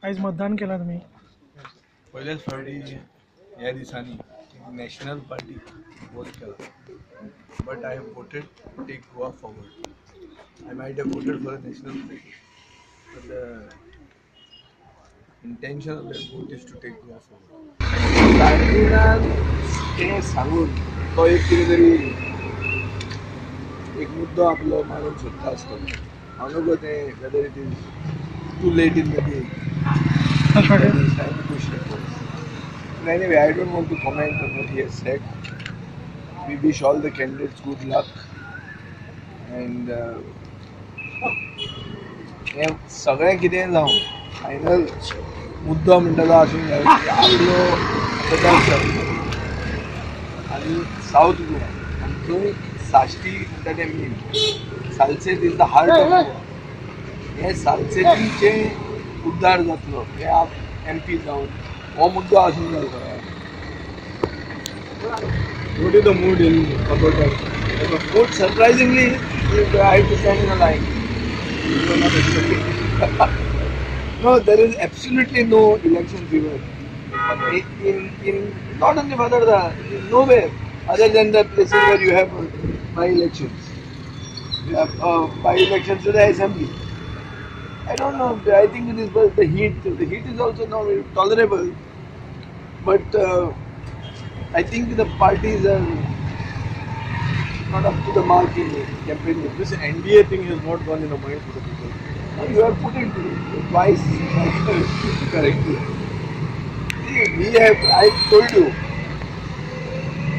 आज मतदान केला तुम्ही. पहिल्याच फावटी ह्या दिसांनी नॅशनल पार्टी वोट केला. But I have voted to take Goa forward. I might have voted for a national party, but the intention of that vote is to take Goa forward. गांधीनान ते सांगून तो एक कितें तरी एक मुद्दो आपलो मारून सोदता आसतो. हांव नको तें whether it is too late in the day. But anyway, I don't want to comment on what he has said. We wish all the candidates good luck. And हे सगळें कितें जावं फायनल मुद्दो म्हणटा तो आसूंक जाय की आपलो मतदारसंघ आनी सावथ गोवा आनी थंय साश्टी म्हणटा तें main. Salcete is the heart of Goa. हे सालसेतीचें उद्धार जातलो हे आप MP जावन हो मुद्दो आसूंक जाय गोंयांत. What is the mood in Alberta? The mood surprisingly is I have to stand in a line. You are not expecting. No, there is absolutely no election fever in not only Vadodara, nowhere other than the places where you have by-elections. You have by-elections to the assembly. I don't know. I think it is the heat. The heat is also now tolerable, but I think the parties are not up to the mark in campaigning. This NDA thing has not gone in the mind for the people. You have put it twice correctly. See, I told you,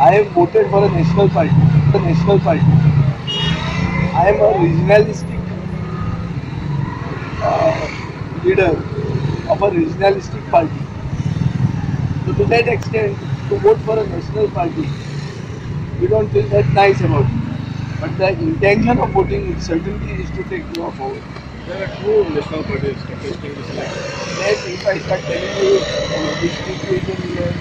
I have voted for a national party. The national party. I am a regionalistic leader of a regionalistic party. So to that extent, to vote for a national party, we don't feel that nice about it. But the intention of voting it certainly is to take Goa forward. There are two national parties contesting this election. Then if I start telling you which situation we are